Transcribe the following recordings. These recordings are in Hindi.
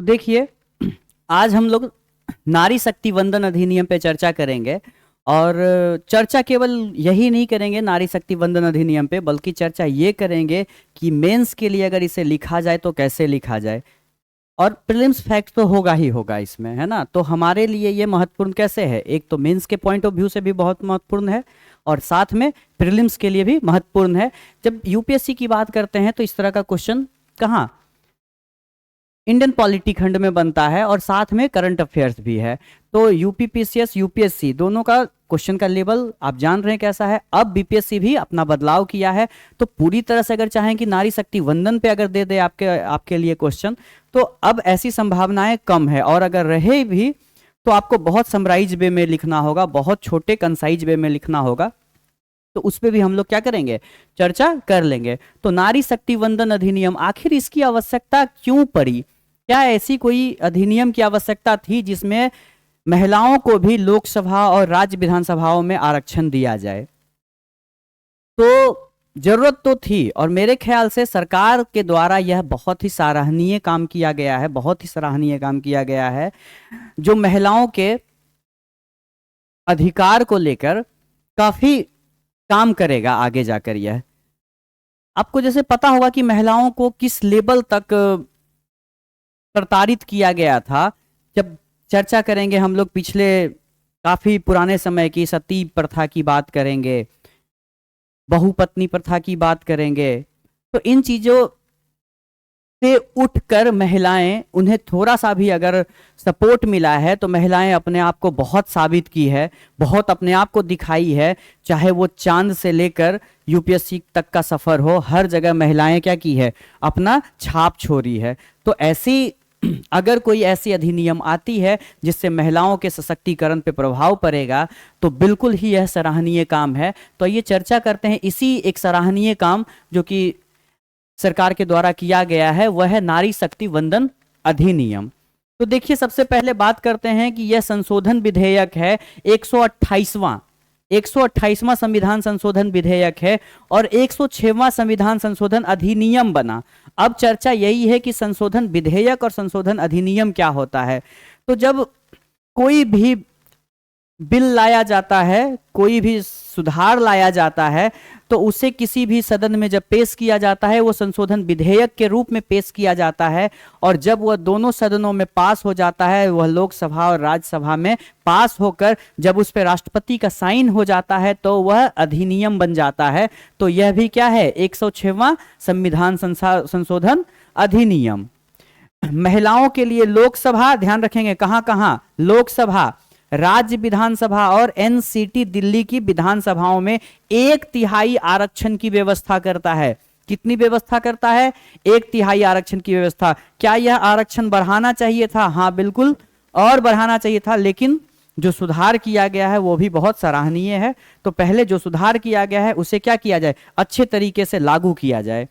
देखिए, आज हम लोग नारी शक्ति वंदन अधिनियम पे चर्चा करेंगे। और चर्चा केवल यही नहीं करेंगे नारी शक्ति वंदन अधिनियम पे, बल्कि चर्चा ये करेंगे कि मेंस के लिए अगर इसे लिखा जाए तो कैसे लिखा जाए। और प्रीलिम्स फैक्ट तो होगा ही होगा इसमें, है ना। तो हमारे लिए ये महत्वपूर्ण कैसे है, एक तो मेंस के पॉइंट ऑफ व्यू से भी बहुत महत्वपूर्ण है और साथ में प्रीलिम्स के लिए भी महत्वपूर्ण है। जब यूपीएससी की बात करते हैं तो इस तरह का क्वेश्चन कहाँ, इंडियन पॉलिटी खंड में बनता है और साथ में करंट अफेयर्स भी है। तो यूपीपीसीएस यूपीएससी दोनों का क्वेश्चन का लेवल आप जान रहे हैं कैसा है। अब बीपीएससी भी अपना बदलाव किया है, तो पूरी तरह से अगर चाहें कि नारी शक्ति वंदन पे अगर दे दे आपके लिए क्वेश्चन, तो अब ऐसी संभावनाएं कम है। और अगर रहे भी तो आपको बहुत समराइज वे में लिखना होगा, बहुत छोटे कंसाइज वे में लिखना होगा। तो उस पर भी हम लोग क्या करेंगे, चर्चा कर लेंगे। तो नारी शक्ति वंदन अधिनियम, आखिर इसकी आवश्यकता क्यों पड़ी? क्या ऐसी कोई अधिनियम की आवश्यकता थी जिसमें महिलाओं को भी लोकसभा और राज्य विधानसभाओं में आरक्षण दिया जाए? तो जरूरत तो थी, और मेरे ख्याल से सरकार के द्वारा यह बहुत ही सराहनीय काम किया गया है, बहुत ही सराहनीय काम किया गया है, जो महिलाओं के अधिकार को लेकर काफी काम करेगा आगे जाकर। यह आपको जैसे पता होगा कि महिलाओं को किस लेवल तक प्रताड़ित किया गया था। जब चर्चा करेंगे हम लोग पिछले काफी पुराने समय की सती प्रथा की बात करेंगे, बहुपत्नी प्रथा की बात करेंगे, तो इन चीजों से उठकर महिलाएं, उन्हें थोड़ा सा भी अगर सपोर्ट मिला है तो महिलाएं अपने आप को बहुत साबित की है, बहुत अपने आप को दिखाई है। चाहे वो चांद से लेकर यूपीएससी तक का सफर हो, हर जगह महिलाएं क्या की है, अपना छाप छोड़ी है। तो ऐसी अगर कोई ऐसी अधिनियम आती है जिससे महिलाओं के सशक्तिकरण पे प्रभाव पड़ेगा, तो बिल्कुल ही यह सराहनीय काम है। तो ये चर्चा करते हैं इसी एक सराहनीय काम जो कि सरकार के द्वारा किया गया है, वह है नारी शक्ति वंदन अधिनियम। तो देखिए, सबसे पहले बात करते हैं कि यह संशोधन विधेयक है 128वां संविधान संशोधन विधेयक है और 106वां संविधान संशोधन अधिनियम बना। अब चर्चा यही है कि संशोधन विधेयक और संशोधन अधिनियम क्या होता है। तो जब कोई भी बिल लाया जाता है, कोई भी सुधार लाया जाता है, तो उसे किसी भी सदन में जब पेश किया जाता है वो संशोधन विधेयक के रूप में पेश किया जाता है। और जब वह दोनों सदनों में पास हो जाता है, वह लोकसभा और राज्यसभा में पास होकर जब उस पर राष्ट्रपति का साइन हो जाता है, तो वह अधिनियम बन जाता है। तो यह भी क्या है, 106वां संविधान संशोधन अधिनियम। महिलाओं के लिए लोकसभा, ध्यान रखेंगे कहां कहां, लोकसभा, राज्य विधानसभा और एनसीटी दिल्ली की विधानसभाओं में 1/3 आरक्षण की व्यवस्था करता है। कितनी व्यवस्था करता है? 1/3 आरक्षण की व्यवस्था। क्या यह आरक्षण बढ़ाना चाहिए था? हाँ बिल्कुल, और बढ़ाना चाहिए था, लेकिन जो सुधार किया गया है वो भी बहुत सराहनीय है। तो पहले जो सुधार किया गया है उसे क्या किया जाए, अच्छे तरीके से लागू किया जाए।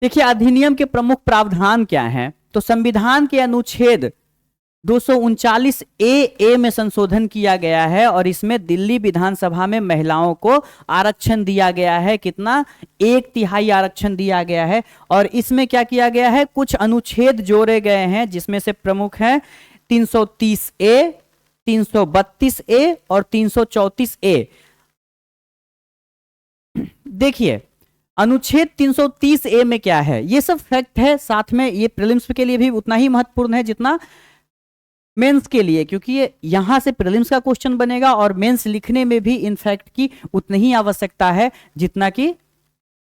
देखिए, अधिनियम के प्रमुख प्रावधान क्या हैं? तो संविधान के अनुच्छेद 239 ए में संशोधन किया गया है और इसमें दिल्ली विधानसभा में महिलाओं को आरक्षण दिया गया है। कितना? 1/3 आरक्षण दिया गया है। और इसमें क्या किया गया है, कुछ अनुच्छेद जोड़े गए हैं, जिसमें से प्रमुख है 330 ए, 332 ए और 334 ए। देखिए, अनुच्छेद 330 ए में क्या है, ये सब फैक्ट है, साथ में ये प्रीलिम्स के लिए भी उतना ही महत्वपूर्ण है जितना मेंस के लिए, क्योंकि ये यहां से प्रीलिम्स का क्वेश्चन बनेगा और मेंस लिखने में भी इन फैक्ट की उतनी ही आवश्यकता है जितना कि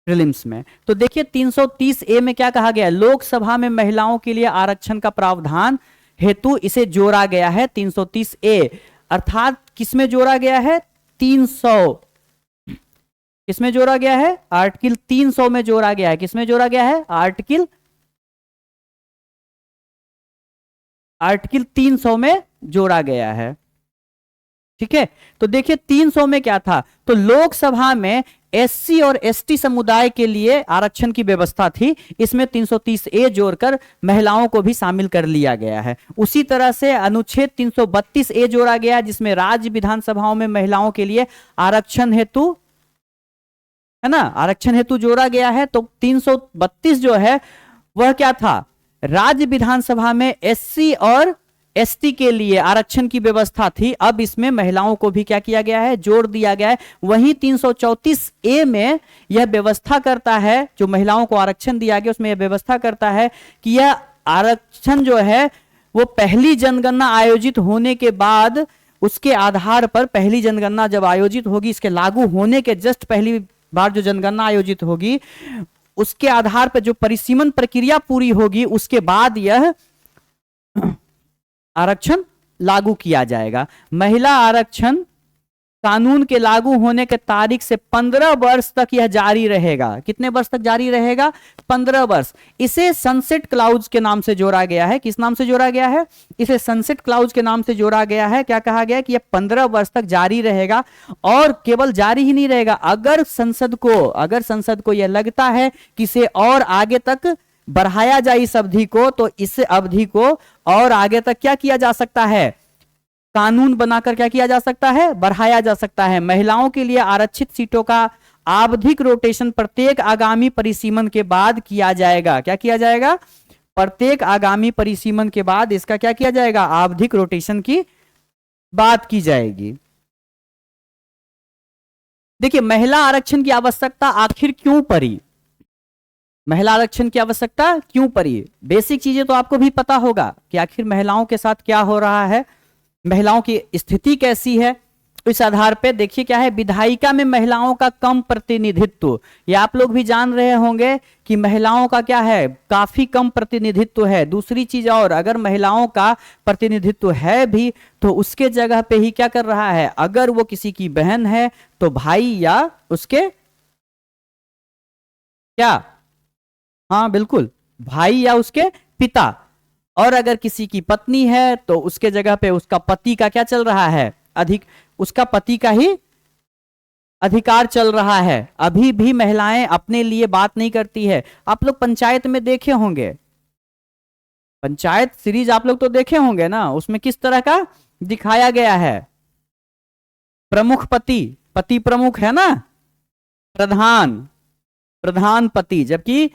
प्रीलिम्स में। तो देखिए, 330 ए में क्या कहा गया, लोकसभा में महिलाओं के लिए आरक्षण का प्रावधान हेतु इसे जोड़ा गया है 330 ए। अर्थात किसमें जोड़ा गया है, 300, किसमें जोड़ा गया है, आर्टिकल 300 में जोड़ा गया है। किसमें जोड़ा गया है, आर्टिकल 300 में जोड़ा गया है। ठीक है, तो देखिए 300 में क्या था, तो लोकसभा में एससी और एसटी समुदाय के लिए आरक्षण की व्यवस्था थी, इसमें 330 ए जोड़कर महिलाओं को भी शामिल कर लिया गया है। उसी तरह से अनुच्छेद 332 ए जोड़ा गया, जिसमें राज्य विधानसभाओं में महिलाओं के लिए आरक्षण हेतु, है ना, आरक्षण हेतु जोड़ा गया है। तो 332 जो है वह क्या था, राज्य विधानसभा में एससी और एसटी के लिए आरक्षण की व्यवस्था थी। अब इसमें महिलाओं को भी क्या किया गया है, जोड़ दिया गया है। वहीं 334 ए में यह व्यवस्था करता है, जो महिलाओं को आरक्षण दिया गया उसमें यह व्यवस्था करता है कि यह आरक्षण जो है वो पहली जनगणना आयोजित होने के बाद, उसके आधार पर पहली जनगणना जब आयोजित होगी, इसके लागू होने के जस्ट पहली बार जो जनगणना आयोजित होगी उसके आधार पर जो परिसीमन प्रक्रिया पूरी होगी उसके बाद यह आरक्षण लागू किया जाएगा। महिला आरक्षण कानून के लागू होने के तारीख से 15 वर्ष तक यह जारी रहेगा। कितने वर्ष तक जारी रहेगा, 15 वर्ष। इसे सनसेट क्लाउज के नाम से जोड़ा गया है। किस नाम से जोड़ा गया है, इसे सनसेट क्लाउज के नाम से जोड़ा गया है। क्या कहा गया कि यह 15 वर्ष तक जारी रहेगा, और केवल जारी ही नहीं रहेगा, अगर संसद को यह लगता है कि इसे और आगे तक बढ़ाया जाए इस अवधि को, तो इस अवधि को और आगे तक क्या किया जा सकता है, कानून बनाकर क्या किया जा सकता है, बढ़ाया जा सकता है। महिलाओं के लिए आरक्षित सीटों का आवधिक रोटेशन प्रत्येक आगामी परिसीमन के बाद किया जाएगा। क्या किया जाएगा, प्रत्येक आगामी परिसीमन के बाद इसका क्या किया जाएगा, आवधिक रोटेशन की बात की जाएगी। देखिए, महिला आरक्षण की आवश्यकता आखिर क्यों पड़ी, महिला आरक्षण की आवश्यकता क्यों पड़ी। बेसिक चीजें तो आपको भी पता होगा कि आखिर महिलाओं के साथ क्या हो रहा है, महिलाओं की स्थिति कैसी है। इस आधार पे देखिए क्या है, विधायिका में महिलाओं का कम प्रतिनिधित्व, ये आप लोग भी जान रहे होंगे कि महिलाओं का क्या है, काफी कम प्रतिनिधित्व है। दूसरी चीज और, अगर महिलाओं का प्रतिनिधित्व है भी तो उसके जगह पे ही क्या कर रहा है, अगर वो किसी की बहन है तो भाई या उसके क्या, हाँ बिल्कुल, भाई या उसके पिता, और अगर किसी की पत्नी है तो उसके जगह पे उसका पति का क्या चल रहा है, उसका पति का ही अधिकार चल रहा है। अभी भी महिलाएं अपने लिए बात नहीं करती है। आप लोग पंचायत में देखे होंगे, पंचायत सीरीज आप लोग तो देखे होंगे ना, उसमें किस तरह का दिखाया गया है, प्रमुख पति प्रमुख है ना, प्रधान पति, जबकि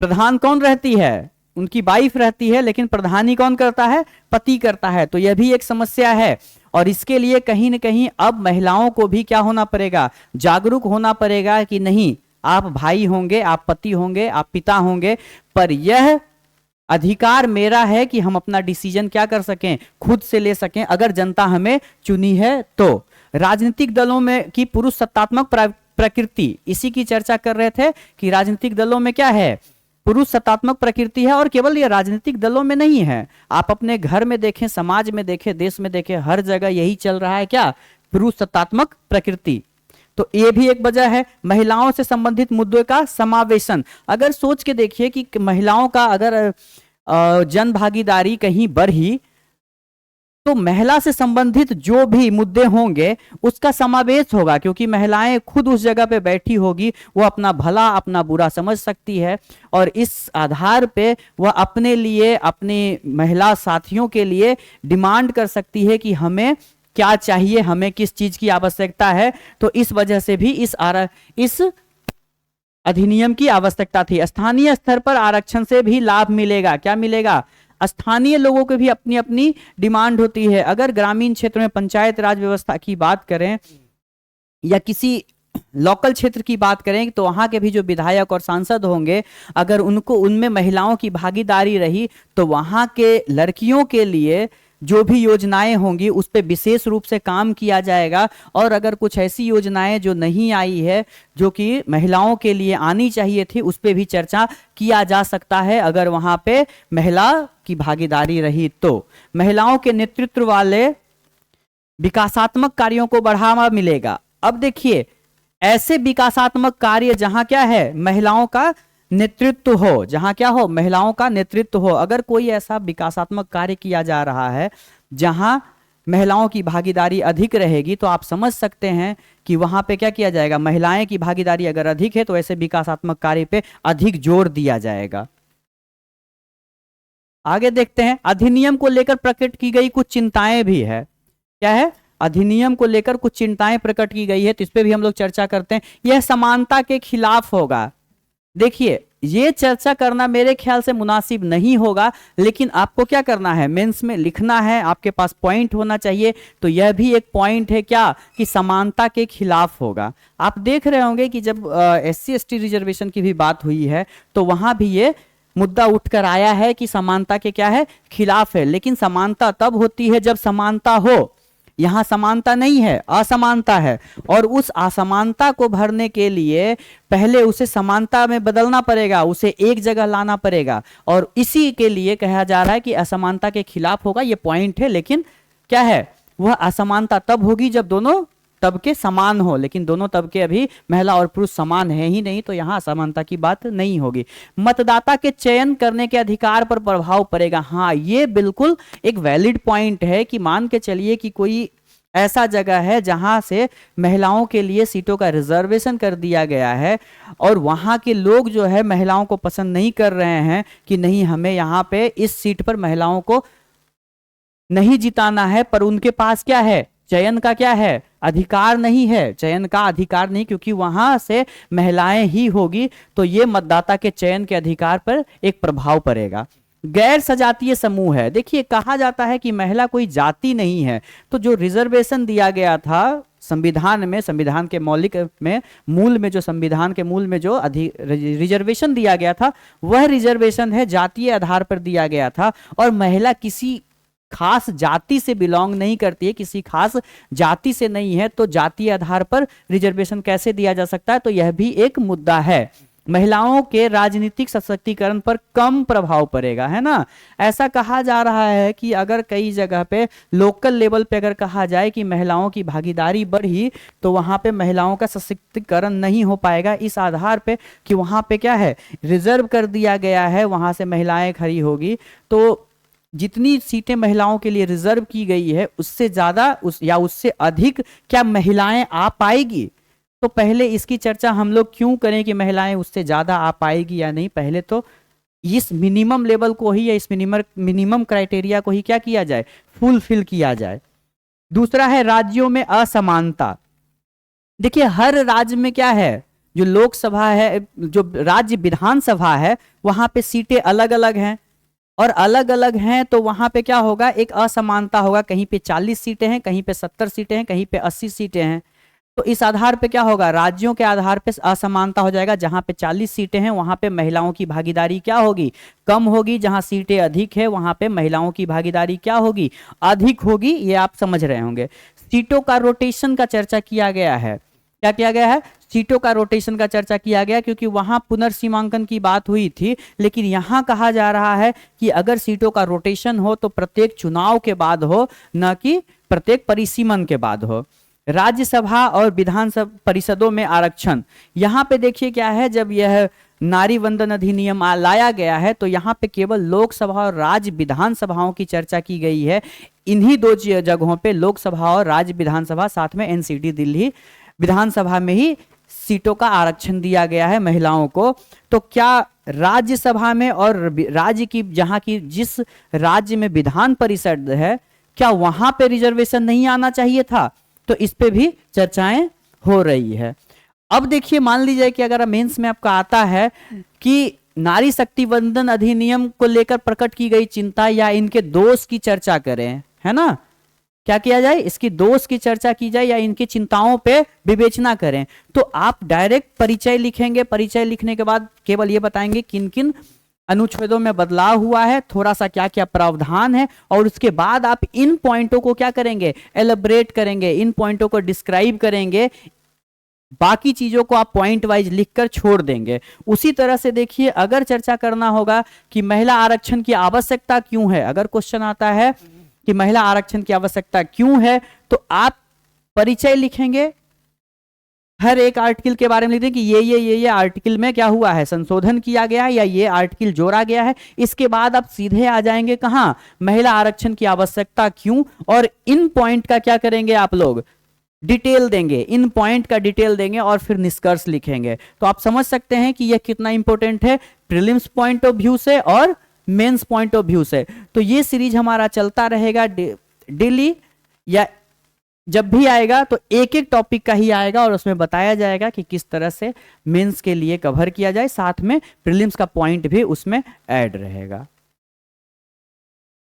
प्रधान कौन रहती है, उनकी वाइफ रहती है, लेकिन प्रधानी कौन करता है, पति करता है। तो यह भी एक समस्या है, और इसके लिए कहीं ना कहीं अब महिलाओं को भी क्या होना पड़ेगा, जागरूक होना पड़ेगा कि नहीं, आप भाई होंगे, आप पति होंगे, आप पिता होंगे, पर यह अधिकार मेरा है कि हम अपना डिसीजन क्या कर सकें, खुद से ले सकें, अगर जनता हमें चुनी है तो। राजनीतिक दलों में की पुरुष सत्तात्मक प्रकृति, इसी की चर्चा कर रहे थे कि राजनीतिक दलों में क्या है, पुरुष सत्तात्मक प्रकृति है। और केवल ये राजनीतिक दलों में नहीं है, आप अपने घर में देखें, समाज में देखें, देश में देखें, हर जगह यही चल रहा है, क्या, पुरुष सत्तात्मक प्रकृति। तो ये भी एक वजह है। महिलाओं से संबंधित मुद्दों का समावेशन, अगर सोच के देखिए कि महिलाओं का अगर जन भागीदारी कहीं बढ़ी तो महिला से संबंधित जो भी मुद्दे होंगे उसका समावेश होगा, क्योंकि महिलाएं खुद उस जगह पे बैठी होगी, वो अपना भला अपना बुरा समझ सकती है, और इस आधार पे वह अपने लिए, अपने महिला साथियों के लिए डिमांड कर सकती है कि हमें क्या चाहिए, हमें किस चीज की आवश्यकता है। तो इस वजह से भी इस अधिनियम की आवश्यकता थी। स्थानीय स्तर पर आरक्षण से भी लाभ मिलेगा। क्या मिलेगा, स्थानीय लोगों को भी अपनी अपनी डिमांड होती है। अगर ग्रामीण क्षेत्र में पंचायत राज व्यवस्था की बात करें या किसी लोकल क्षेत्र की बात करें तो वहां के भी जो विधायक और सांसद होंगे, अगर उनको उनमें महिलाओं की भागीदारी रही तो वहां के लड़कियों के लिए जो भी योजनाएं होंगी उस पर विशेष रूप से काम किया जाएगा। और अगर कुछ ऐसी योजनाएं जो नहीं आई है, जो कि महिलाओं के लिए आनी चाहिए थी, उस पर भी चर्चा किया जा सकता है अगर वहां पे महिला की भागीदारी रही तो। महिलाओं के नेतृत्व वाले विकासात्मक कार्यों को बढ़ावा मिलेगा। अब देखिए, ऐसे विकासात्मक कार्य जहां क्या है, महिलाओं का नेतृत्व हो, जहां क्या हो, महिलाओं का नेतृत्व हो। अगर कोई ऐसा विकासात्मक कार्य किया जा रहा है जहां महिलाओं की भागीदारी अधिक रहेगी, तो आप समझ सकते हैं कि वहां पे क्या किया जाएगा, महिलाएं की भागीदारी अगर अधिक है तो ऐसे विकासात्मक कार्य पे अधिक जोर दिया जाएगा। आगे देखते हैं, अधिनियम को लेकर प्रकट की गई कुछ चिंताएं भी है। क्या है, अधिनियम को लेकर कुछ चिंताएं प्रकट की गई है, तो इस पे भी हम लोग चर्चा करते हैं। यह समानता के खिलाफ होगा। देखिए, ये चर्चा करना मेरे ख्याल से मुनासिब नहीं होगा, लेकिन आपको क्या करना है, मेंस में लिखना है, आपके पास पॉइंट होना चाहिए। तो यह भी एक पॉइंट है क्या, कि समानता के खिलाफ होगा। आप देख रहे होंगे कि जब SC ST रिजर्वेशन की भी बात हुई है तो वहां भी ये मुद्दा उठकर आया है कि समानता के क्या है, खिलाफ है। लेकिन समानता तब होती है जब समानता हो, यहां समानता नहीं है, असमानता है, और उस असमानता को भरने के लिए पहले उसे समानता में बदलना पड़ेगा, उसे एक जगह लाना पड़ेगा, और इसी के लिए कहा जा रहा है कि असमानता के खिलाफ होगा। ये पॉइंट है, लेकिन क्या है, वह असमानता तब होगी जब दोनों तबके समान हो, लेकिन दोनों तबके अभी महिला और पुरुष समान है ही नहीं, तो यहां असमानता की बात नहीं होगी। मतदाता के चयन करने के अधिकार पर प्रभाव पड़ेगा। हाँ, ये बिल्कुल एक वैलिड पॉइंट है कि मान के चलिए कि कोई ऐसा जगह है जहां से महिलाओं के लिए सीटों का रिजर्वेशन कर दिया गया है, और वहां के लोग जो है महिलाओं को पसंद नहीं कर रहे हैं कि नहीं, हमें यहाँ पे इस सीट पर महिलाओं को नहीं जिताना है, पर उनके पास क्या है, चयन का क्या है, अधिकार नहीं है, चयन का अधिकार नहीं, क्योंकि वहां से महिलाएं ही होगी। तो ये मतदाता के चयन के अधिकार पर एक प्रभाव पड़ेगा। गैर सजातीय समूह है, देखिए कहा जाता है कि महिला कोई जाति नहीं है, तो जो रिजर्वेशन दिया गया था संविधान में, संविधान के मौलिक में, मूल में, जो संविधान के मूल में जो रिजर्वेशन दिया गया था, वह रिजर्वेशन है जातीय आधार पर दिया गया था, और महिला किसी खास जाति से बिलोंग नहीं करती है, किसी खास जाति से नहीं है, तो जातीय आधार पर रिजर्वेशन कैसे दिया जा सकता है, तो यह भी एक मुद्दा है। महिलाओं के राजनीतिक सशक्तिकरण पर कम प्रभाव पड़ेगा, है ना। ऐसा कहा जा रहा है कि अगर कई जगह पे लोकल लेवल पे अगर कहा जाए कि महिलाओं की भागीदारी बढ़ी, तो वहां पे महिलाओं का सशक्तिकरण नहीं हो पाएगा, इस आधार पे कि वहां पे क्या है, रिजर्व कर दिया गया है, वहां से महिलाएं खड़ी होगी। तो जितनी सीटें महिलाओं के लिए रिजर्व की गई है, उससे ज्यादा या उससे अधिक क्या महिलाएं आ पाएगी। तो पहले इसकी चर्चा हम लोग क्यों करें कि महिलाएं उससे ज्यादा आ पाएगी या नहीं, पहले तो इस मिनिमम लेवल को ही या इस मिनिमम क्राइटेरिया को ही क्या किया जाए, फुलफिल किया जाए। दूसरा है राज्यों में असमानता। देखिए हर राज्य में क्या है, जो लोकसभा है, जो राज्य विधानसभा है, वहां पे सीटें अलग अलग हैं, और अलग अलग हैं, तो वहां पे क्या होगा, एक असमानता होगा। कहीं पे 40 सीटें हैं, कहीं पे 70 सीटें हैं, कहीं पे 80 सीटें हैं। तो इस आधार पे क्या होगा, राज्यों के आधार पे असमानता हो जाएगा। जहां पे 40 सीटें हैं वहां पे महिलाओं की भागीदारी क्या होगी, कम होगी। जहां सीटें अधिक है वहां पे महिलाओं की भागीदारी क्या होगी, अधिक होगी। ये आप समझ रहे होंगे। सीटों का रोटेशन का चर्चा किया गया है। क्या किया गया है, सीटों का रोटेशन का चर्चा किया गया, क्योंकि वहां पुनर्सीमांकन की बात हुई थी, लेकिन यहां कहा जा रहा है कि अगर सीटों का रोटेशन हो तो प्रत्येक चुनाव के बाद हो, न कि प्रत्येक परिसीमन के बाद हो। राज्यसभा और विधानसभा परिषदों में आरक्षण, यहां पे देखिए क्या है, जब यह नारी वंदन अधिनियम लाया गया है तो यहां पे केवल लोकसभा और राज्य विधानसभाओं की चर्चा की गई है। इन्हीं दो जगहों पे, लोकसभा और राज्य विधानसभा, साथ में NCT दिल्ली विधानसभा में ही सीटों का आरक्षण दिया गया है महिलाओं को। तो क्या राज्यसभा में और राज्य की, जहां की जिस राज्य में विधान परिषद है, क्या वहां पे रिजर्वेशन नहीं आना चाहिए था? तो इस पे भी चर्चाएं हो रही है। अब देखिए, मान लीजिए कि अगर मेंस में आपका आता है कि नारी शक्ति वंदन अधिनियम को लेकर प्रकट की गई चिंता या इनके दोष की चर्चा करें, है ना, क्या किया जाए, इसकी दोष की चर्चा की जाए या इनकी चिंताओं पे विवेचना करें, तो आप डायरेक्ट परिचय लिखेंगे। परिचय लिखने के बाद केवल ये बताएंगे किन किन अनुच्छेदों में बदलाव हुआ है, थोड़ा सा क्या क्या प्रावधान है, और उसके बाद आप इन पॉइंटों को क्या करेंगे, एलैबोरेट करेंगे, इन पॉइंटों को डिस्क्राइब करेंगे। बाकी चीजों को आप पॉइंट वाइज लिखकर छोड़ देंगे। उसी तरह से देखिए, अगर चर्चा करना होगा कि महिला आरक्षण की आवश्यकता क्यों है, अगर क्वेश्चन आता है कि महिला आरक्षण की आवश्यकता क्यों है, तो आप परिचय लिखेंगे, हर एक आर्टिकल के बारे में लिख दें कि ये आर्टिकल में क्या हुआ है, संशोधन किया गया है या ये आर्टिकल जोड़ा गया है। इसके बाद आप सीधे आ जाएंगे कहां, महिला आरक्षण की आवश्यकता क्यों, और इन पॉइंट का क्या करेंगे आप लोग, डिटेल देंगे, इन पॉइंट का डिटेल देंगे और फिर निष्कर्ष लिखेंगे। तो आप समझ सकते हैं कि यह कितना इंपॉर्टेंट है प्रीलिम्स पॉइंट ऑफ व्यू से और मेंस पॉइंट ऑफ व्यू से। तो ये सीरीज हमारा चलता रहेगा डेली या जब भी आएगा तो एक एक टॉपिक का ही आएगा और उसमें बताया जाएगा कि किस तरह से मेंस के लिए कवर किया जाए, साथ में प्रीलिम्स का पॉइंट भी उसमें ऐड रहेगा।